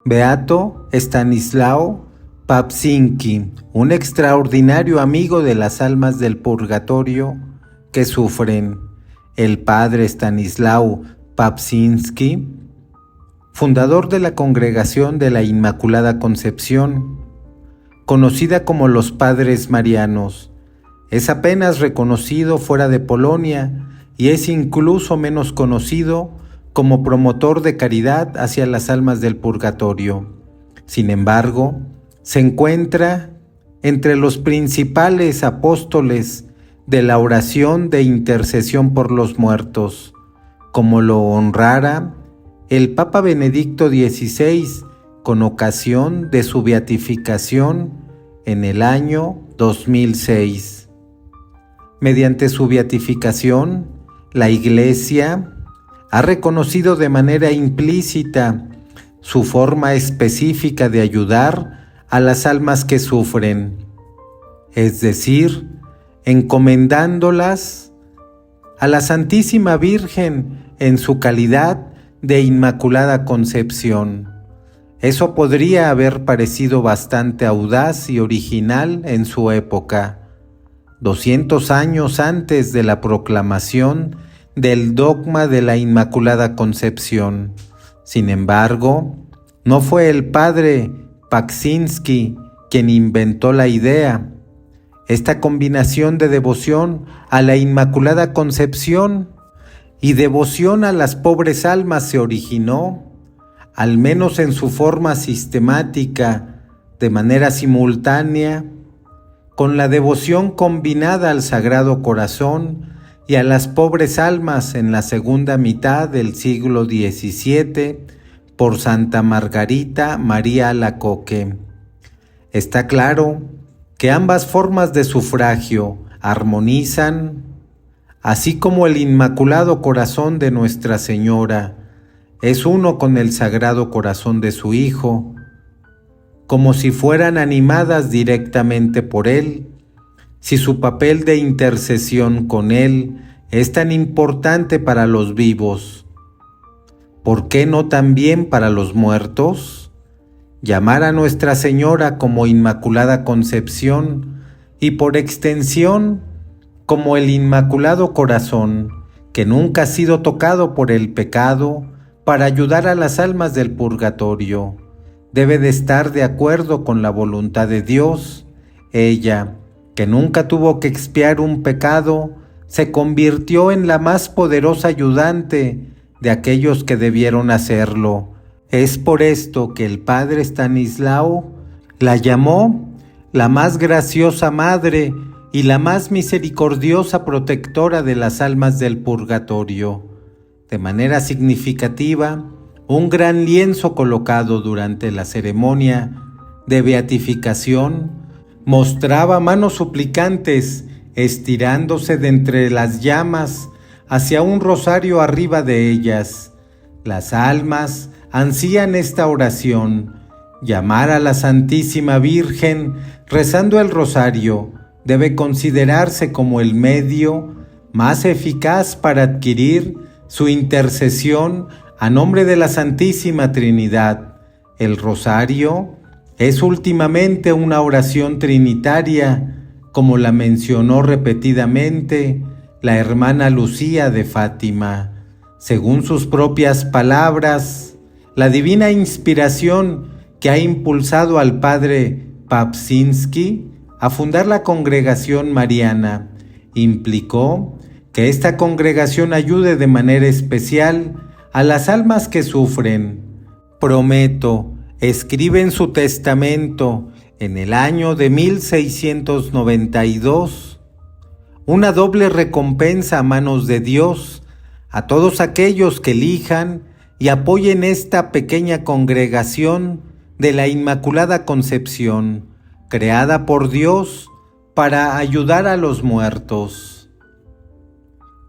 Beato Stanislao Papczynski, un extraordinario amigo de las almas del purgatorio que sufren. El padre Stanislao Papczynski, fundador de la Congregación de la Inmaculada Concepción, conocida como los Padres Marianos, es apenas reconocido fuera de Polonia y es incluso menos conocido como promotor de caridad hacia las almas del purgatorio. Sin embargo, se encuentra entre los principales apóstoles de la oración de intercesión por los muertos, como lo honrara el Papa Benedicto XVI con ocasión de su beatificación en el año 2006. Mediante su beatificación, la Iglesia ha reconocido de manera implícita su forma específica de ayudar a las almas que sufren, es decir, encomendándolas a la Santísima Virgen en su calidad de Inmaculada Concepción. Eso podría haber parecido bastante audaz y original en su época, 200 años antes de la proclamación del dogma de la Inmaculada Concepción. Sin embargo, no fue el padre Papczynski quien inventó la idea. Esta combinación de devoción a la Inmaculada Concepción y devoción a las pobres almas se originó, al menos en su forma sistemática, de manera simultánea, con la devoción combinada al Sagrado Corazón y a las pobres almas en la segunda mitad del siglo XVII por Santa Margarita María Alacoque. Está claro que ambas formas de sufragio armonizan, así como el Inmaculado Corazón de Nuestra Señora es uno con el Sagrado Corazón de su Hijo, como si fueran animadas directamente por Él. Si su papel de intercesión con Él es tan importante para los vivos, ¿por qué no también para los muertos? Llamar a Nuestra Señora como Inmaculada Concepción y por extensión como el Inmaculado Corazón, que nunca ha sido tocado por el pecado, para ayudar a las almas del purgatorio, debe de estar de acuerdo con la voluntad de Dios. Ella, que nunca tuvo que expiar un pecado, se convirtió en la más poderosa ayudante de aquellos que debieron hacerlo. Es por esto que el padre Stanislao la llamó la más graciosa madre y la más misericordiosa protectora de las almas del purgatorio. De manera significativa, un gran lienzo colocado durante la ceremonia de beatificación mostraba manos suplicantes estirándose de entre las llamas hacia un rosario arriba de ellas. Las almas ansían esta oración, llamar a la Santísima Virgen rezando el rosario debe considerarse como el medio más eficaz para adquirir su intercesión a nombre de la Santísima Trinidad. El rosario es últimamente una oración trinitaria, como la mencionó repetidamente la hermana Lucía de Fátima. Según sus propias palabras, la divina inspiración que ha impulsado al padre Papczynski a fundar la Congregación Mariana implicó que esta congregación ayude de manera especial a las almas que sufren. Prometo, escribe en su testamento en el año de 1692, una doble recompensa a manos de Dios a todos aquellos que elijan y apoyen esta pequeña congregación de la Inmaculada Concepción, creada por Dios para ayudar a los muertos.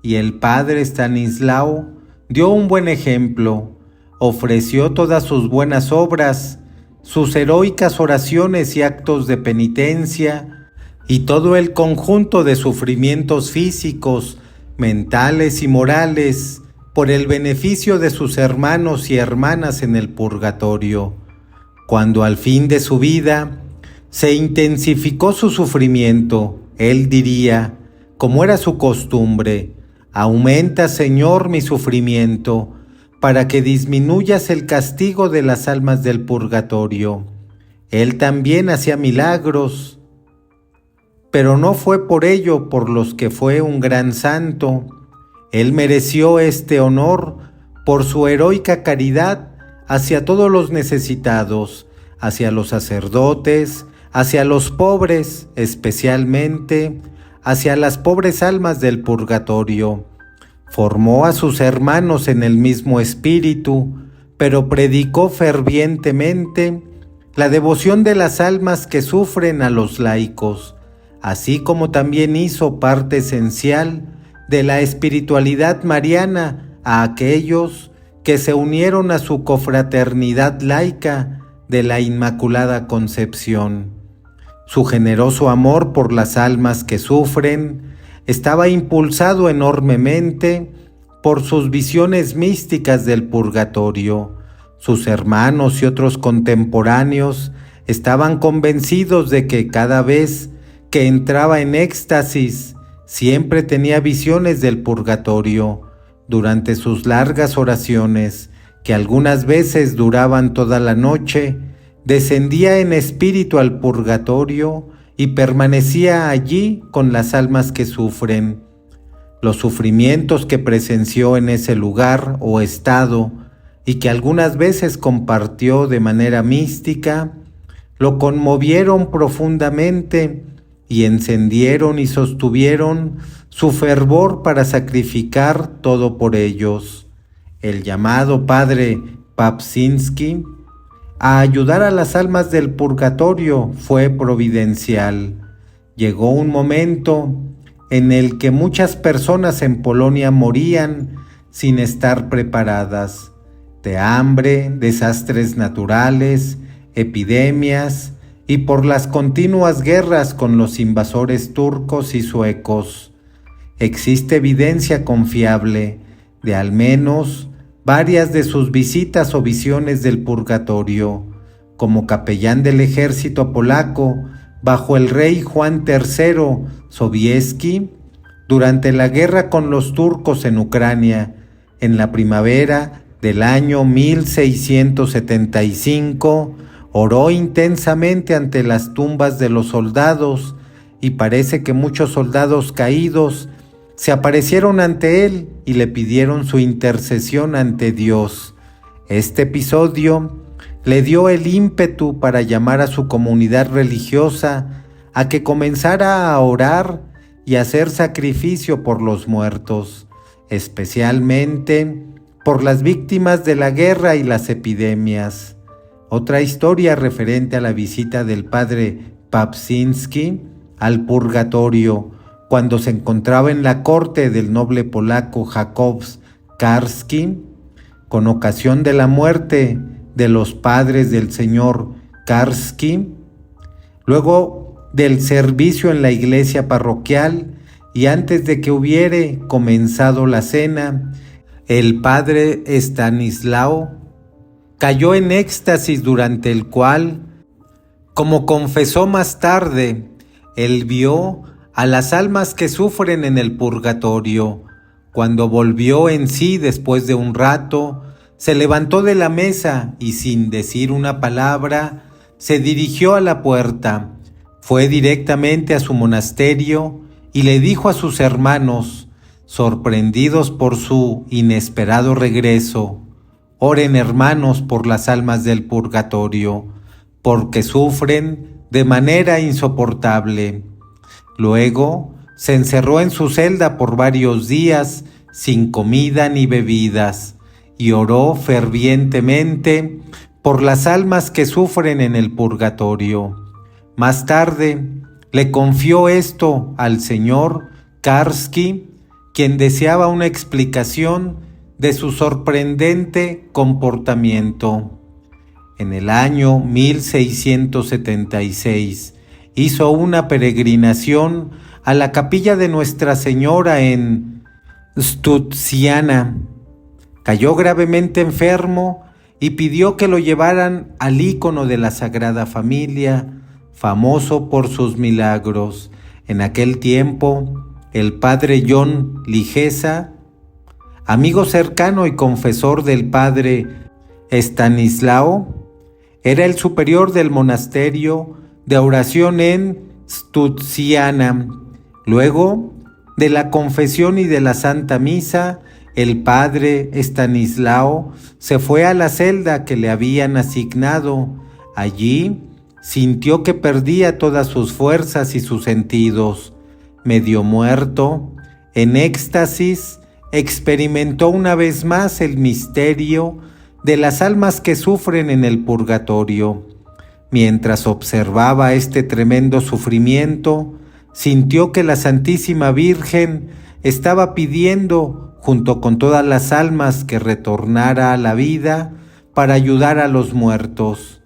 Y el padre Stanislao dio un buen ejemplo, ofreció todas sus buenas obras, sus heroicas oraciones y actos de penitencia, y todo el conjunto de sufrimientos físicos, mentales y morales, por el beneficio de sus hermanos y hermanas en el purgatorio. Cuando al fin de su vida se intensificó su sufrimiento, él diría, como era su costumbre: «Aumenta, Señor, mi sufrimiento, para que disminuyas el castigo de las almas del purgatorio». Él también hacía milagros, pero no fue por ello por los que fue un gran santo. Él mereció este honor por su heroica caridad hacia todos los necesitados, hacia los sacerdotes, hacia los pobres, especialmente hacia las pobres almas del purgatorio. Formó a sus hermanos en el mismo espíritu, pero predicó fervientemente la devoción de las almas que sufren a los laicos, así como también hizo parte esencial de la espiritualidad mariana a aquellos que se unieron a su confraternidad laica de la Inmaculada Concepción. Su generoso amor por las almas que sufren estaba impulsado enormemente por sus visiones místicas del purgatorio. Sus hermanos y otros contemporáneos estaban convencidos de que cada vez que entraba en éxtasis, siempre tenía visiones del purgatorio. Durante sus largas oraciones, que algunas veces duraban toda la noche, descendía en espíritu al purgatorio y permanecía allí con las almas que sufren. Los sufrimientos que presenció en ese lugar o estado y que algunas veces compartió de manera mística, lo conmovieron profundamente y encendieron y sostuvieron su fervor para sacrificar todo por ellos. El llamado padre Papczynski a ayudar a las almas del purgatorio fue providencial. Llegó un momento en el que muchas personas en Polonia morían sin estar preparadas, de hambre, desastres naturales, epidemias y por las continuas guerras con los invasores turcos y suecos. Existe evidencia confiable de al menos varias de sus visitas o visiones del purgatorio. Como capellán del ejército polaco bajo el rey Juan III Sobieski, durante la guerra con los turcos en Ucrania, en la primavera del año 1675, oró intensamente ante las tumbas de los soldados y parece que muchos soldados caídos se aparecieron ante él y le pidieron su intercesión ante Dios. Este episodio le dio el ímpetu para llamar a su comunidad religiosa a que comenzara a orar y hacer sacrificio por los muertos, especialmente por las víctimas de la guerra y las epidemias. Otra historia referente a la visita del padre Papczynski al purgatorio, cuando se encontraba en la corte del noble polaco Jakub Karski, con ocasión de la muerte de los padres del señor Karski, luego del servicio en la iglesia parroquial y antes de que hubiere comenzado la cena, el padre Stanislao cayó en éxtasis, durante el cual, como confesó más tarde, él vio a las almas que sufren en el purgatorio. Cuando volvió en sí después de un rato, se levantó de la mesa y sin decir una palabra, se dirigió a la puerta. Fue directamente a su monasterio y le dijo a sus hermanos, sorprendidos por su inesperado regreso: «Oren, hermanos, por las almas del purgatorio, porque sufren de manera insoportable». Luego se encerró en su celda por varios días sin comida ni bebidas y oró fervientemente por las almas que sufren en el purgatorio. Más tarde le confió esto al señor Karski, quien deseaba una explicación de su sorprendente comportamiento. En el año 1676 hizo una peregrinación a la capilla de Nuestra Señora en Sztuciana. Cayó gravemente enfermo y pidió que lo llevaran al ícono de la Sagrada Familia, famoso por sus milagros. En aquel tiempo, el padre John Ligeza, amigo cercano y confesor del padre Estanislao, era el superior del monasterio de oración en Stutziana. Luego de la confesión y de la Santa Misa, el padre Estanislao se fue a la celda que le habían asignado. Allí sintió que perdía todas sus fuerzas y sus sentidos. Medio muerto, en éxtasis, experimentó una vez más el misterio de las almas que sufren en el purgatorio. Mientras observaba este tremendo sufrimiento, sintió que la Santísima Virgen estaba pidiendo, junto con todas las almas, que retornara a la vida para ayudar a los muertos.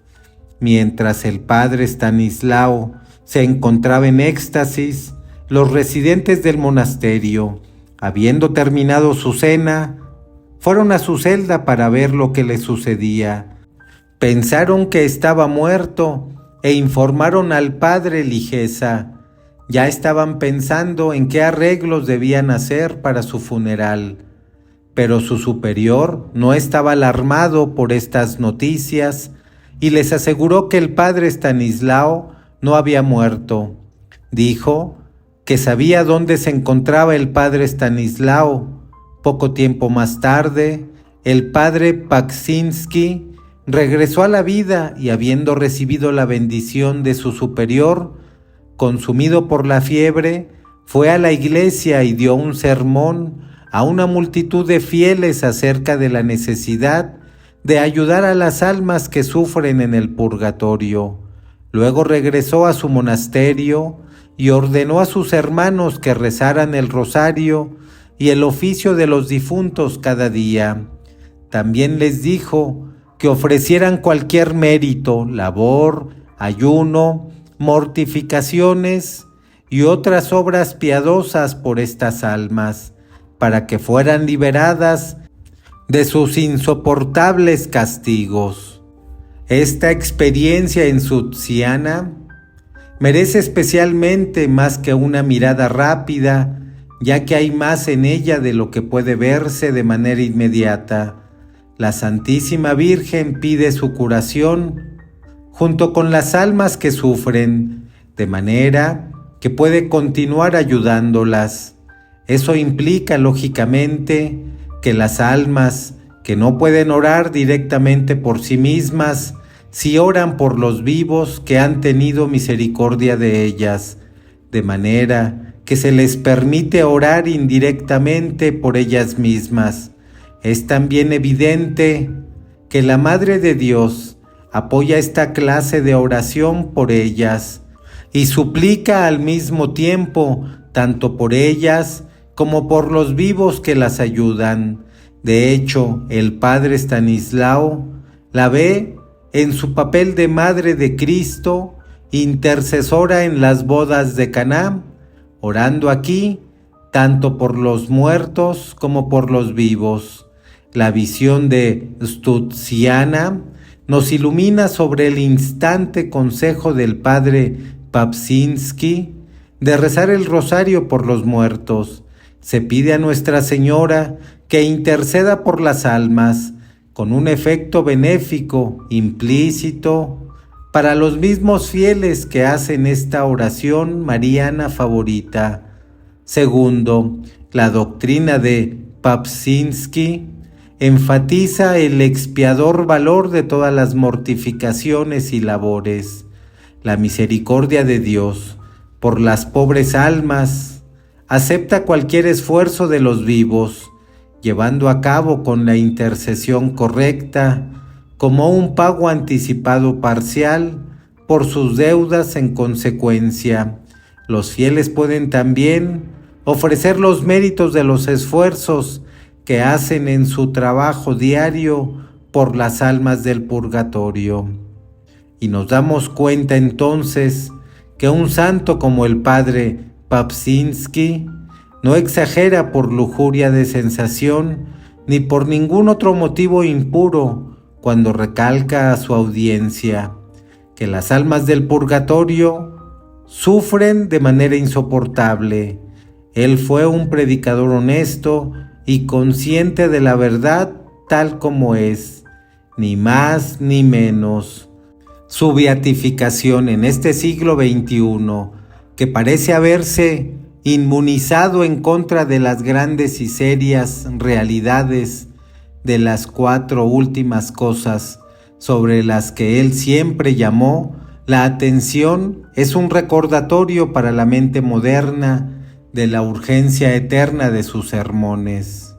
Mientras el padre Estanislao se encontraba en éxtasis, los residentes del monasterio, habiendo terminado su cena, fueron a su celda para ver lo que le sucedía. Pensaron que estaba muerto e informaron al padre Ligeza. Ya estaban pensando en qué arreglos debían hacer para su funeral, pero su superior no estaba alarmado por estas noticias y les aseguró que el padre Estanislao no había muerto. Dijo que sabía dónde se encontraba el padre Estanislao. Poco tiempo más tarde, el padre Paksinski regresó a la vida y, habiendo recibido la bendición de su superior, consumido por la fiebre, fue a la iglesia y dio un sermón a una multitud de fieles acerca de la necesidad de ayudar a las almas que sufren en el purgatorio. Luego regresó a su monasterio y ordenó a sus hermanos que rezaran el rosario y el oficio de los difuntos cada día. También les dijo que ofrecieran cualquier mérito, labor, ayuno, mortificaciones y otras obras piadosas por estas almas, para que fueran liberadas de sus insoportables castigos. Esta experiencia en Stutziana merece especialmente más que una mirada rápida, ya que hay más en ella de lo que puede verse de manera inmediata. La Santísima Virgen pide su curación junto con las almas que sufren, de manera que puede continuar ayudándolas. Eso implica, lógicamente, que las almas que no pueden orar directamente por sí mismas, sí oran por los vivos que han tenido misericordia de ellas, de manera que se les permite orar indirectamente por ellas mismas. Es también evidente que la Madre de Dios apoya esta clase de oración por ellas y suplica al mismo tiempo tanto por ellas como por los vivos que las ayudan. De hecho, el padre Estanislao la ve en su papel de Madre de Cristo, intercesora en las bodas de Caná, orando aquí tanto por los muertos como por los vivos. La visión de Stutziana nos ilumina sobre el instante consejo del padre Papsinski de rezar el rosario por los muertos. Se pide a Nuestra Señora que interceda por las almas, con un efecto benéfico implícito para los mismos fieles que hacen esta oración mariana favorita. Segundo, la doctrina de Papsinski enfatiza el expiador valor de todas las mortificaciones y labores. La misericordia de Dios por las pobres almas acepta cualquier esfuerzo de los vivos, llevando a cabo con la intercesión correcta, como un pago anticipado parcial por sus deudas en consecuencia. Los fieles pueden también ofrecer los méritos de los esfuerzos que hacen en su trabajo diario por las almas del purgatorio. Y nos damos cuenta entonces que un santo como el padre Papsinski no exagera por lujuria de sensación ni por ningún otro motivo impuro cuando recalca a su audiencia que las almas del purgatorio sufren de manera insoportable. Él fue un predicador honesto y consciente de la verdad tal como es, ni más ni menos. Su beatificación en este siglo XXI, que parece haberse inmunizado en contra de las grandes y serias realidades de las 4 últimas cosas sobre las que él siempre llamó la atención, es un recordatorio para la mente moderna de la urgencia eterna de sus sermones.